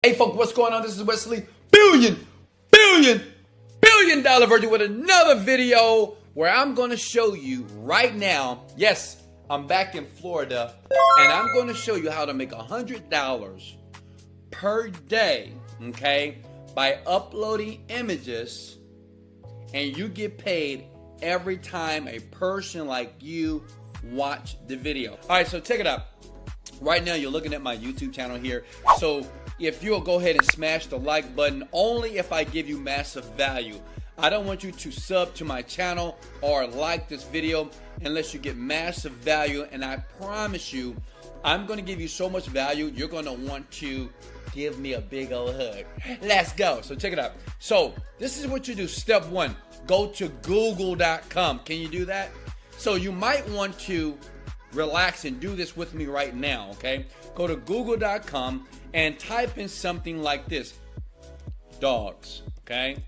Hey folks, what's going on? This is Wesley, billion dollar virgin with another video where I'm going to show you right now. Yes, I'm back in Florida and I'm going to show you how to make $100 per day, okay, by uploading images, and you get paid every time a person like you watch the video. All right, so check it out. Right now you're looking at my YouTube channel here. So if you'll go ahead and smash the like button, only if I give you massive value. I don't want you to sub to my channel or like this video unless you get massive value, and I promise you I'm going to give you so much value you're going to want to give me a big old hug. Let's go. So check it out. So this is what you do. Step one, go to google.com. Can you do that? So you might want to relax and do this with me right now, okay? Go to google.com and type in something like this: dogs, okay?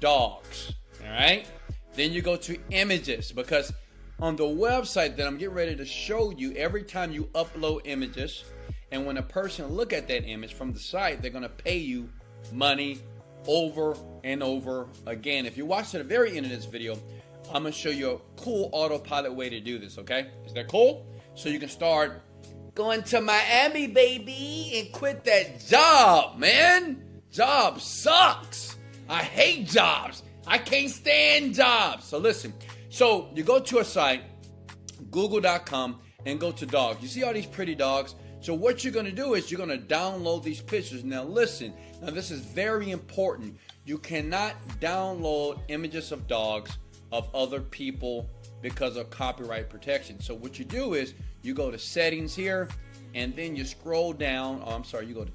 Dogs, all right? Then you go to images, because on the website that I'm getting ready to show you, every time you upload images, and when a person look at that image from the site, they're gonna pay you money over and over again. If you watch to the very end of this video, I'm gonna show you a cool autopilot way to do this, okay? Is that cool? So you can start going to Miami, baby, and quit that job, man. Job sucks. I hate jobs. I can't stand jobs. So listen, so you go to a site, google.com, and go to dogs. You see all these pretty dogs? So what you're gonna do is you're gonna download these pictures. Now listen, now this is very important. You cannot download images of dogs of other people because of copyright protection. So what you do is you go to settings here, and then you scroll down. Oh, I'm sorry, you go to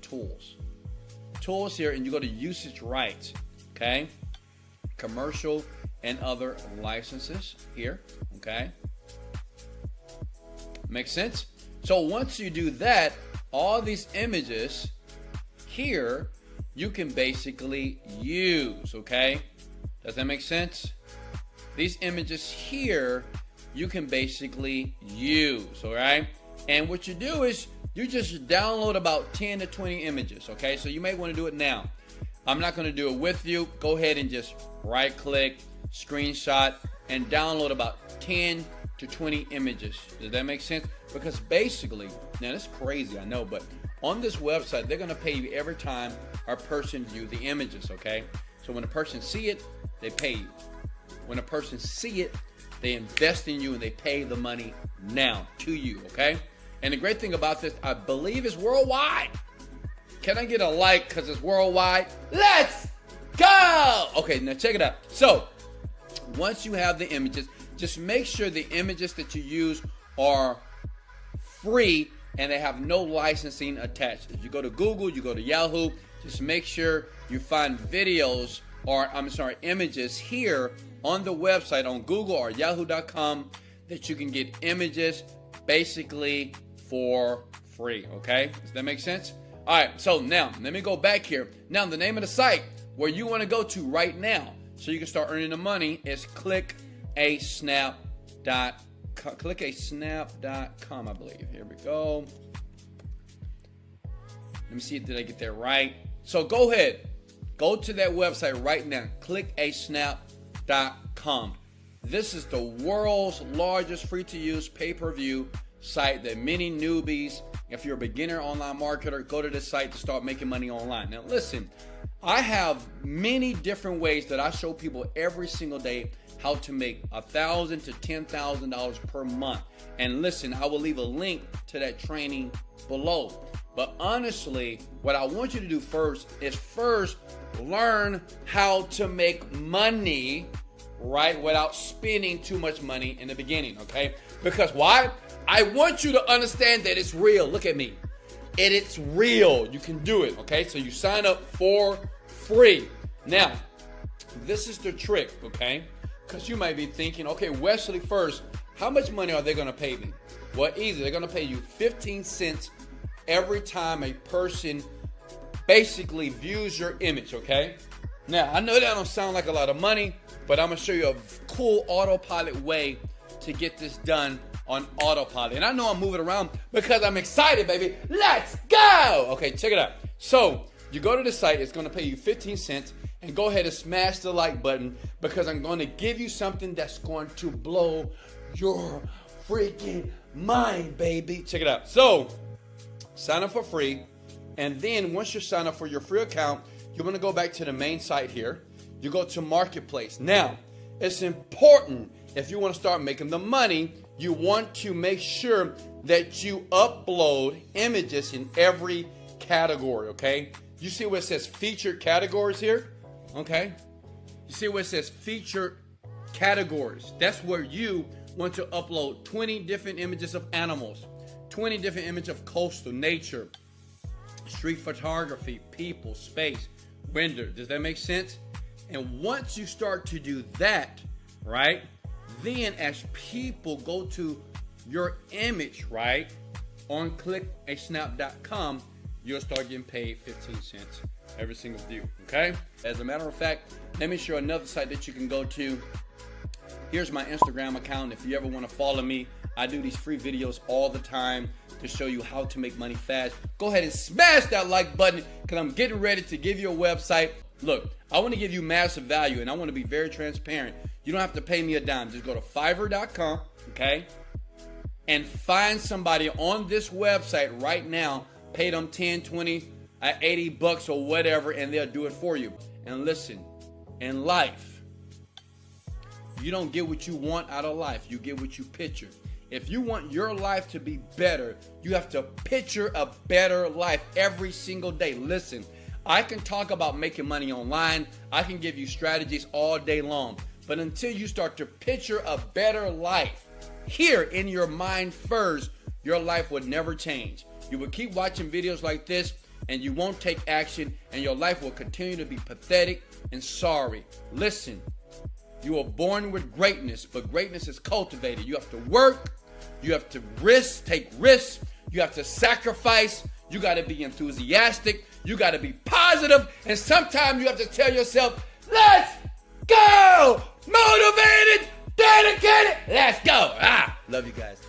tools here, and you go to usage rights, okay? Commercial and other licenses here, okay? Makes sense? So once you do that, all these images here you can basically use, okay? Does that make sense? These images here you can basically use, all right? And what you do is you just download about 10 to 20 images, okay? So you may want to do it now. I'm not going to do it with you. Go ahead and just right click, screenshot, and download about 10 to 20 images. Does that make sense? Because basically, now that's crazy, I know, but on this website, they're going to pay you every time a person view the images, okay? So when a person see it, they pay you. When a person see it, they invest in you and they pay the money now to you, okay? And the great thing about this, I believe, is worldwide. Can I get a like because it's worldwide? Let's go! Okay, now check it out. So once you have the images, just make sure the images that you use are free and they have no licensing attached. If you go to Google, you go to Yahoo, just make sure you find videos, or images here on the website on Google or Yahoo.com that you can get images basically for free, okay? Does that make sense? All right, so now let me go back here. Now the name of the site where you want to go to right now so you can start earning the money is clickasnap.com. Clickasnap.com, I believe. Here we go. Let me see, did I get that right? So go ahead. Go to that website right now, clickasnap.com. This is the world's largest free-to-use pay-per-view site that many newbies, if you're a beginner online marketer, go to this site to start making money online. Now listen, I have many different ways that I show people every single day how to make $1,000 to $10,000 per month. And listen, I will leave a link to that training below. But honestly, what I want you to do first is learn how to make money, right, without spending too much money in the beginning, okay? Because why? I want you to understand that it's real. Look at me. It's real. You can do it, okay? So you sign up for free. Now, this is the trick, okay? Because you might be thinking, okay, Wesley, first, how much money are they going to pay me? Well, easy. They're going to pay you 15 cents every time a person basically views your image, okay? Now, I know that don't sound like a lot of money, but I'm going to show you a cool autopilot way to get this done on autopilot. And I know I'm moving around because I'm excited, baby. Let's go! Okay, check it out. So You go to the site, it's going to pay you 15 cents, and go ahead and smash the like button because I'm going to give you something that's going to blow your freaking mind, baby. Check it out. So, sign up for free, and then once you sign up for your free account, you're going to go back to the main site here. You go to Marketplace. Now, it's important if you want to start making the money, you want to make sure that you upload images in every category, okay? You see where it says featured categories here? Okay? You see where it says featured categories? That's where you want to upload 20 different images of animals, 20 different images of coastal nature, street photography, people, space, render. Does that make sense? And once you start to do that, right, then as people go to your image, right, on clickaSnap.com, you'll start getting paid 15 cents every single view, okay? As a matter of fact, let me show you another site that you can go to. Here's my Instagram account. If you ever want to follow me, I do these free videos all the time to show you how to make money fast. Go ahead and smash that like button because I'm getting ready to give you a website. Look, I want to give you massive value, and I want to be very transparent. You don't have to pay me a dime. Just go to Fiverr.com, okay, and find somebody on this website right now. Pay them 10, 20, 80 bucks or whatever, and they'll do it for you. And listen, in life, you don't get what you want out of life. You get what you picture. If you want your life to be better, you have to picture a better life every single day. Listen, I can talk about making money online. I can give you strategies all day long. But until you start to picture a better life here in your mind first, your life would never change. You will keep watching videos like this and you won't take action, and your life will continue to be pathetic and sorry. Listen, you were born with greatness, but greatness is cultivated. You have to work, you have to take risks, you have to sacrifice, you got to be enthusiastic, you got to be positive, and sometimes you have to tell yourself, let's go! Motivated, dedicated, let's go! Love you guys.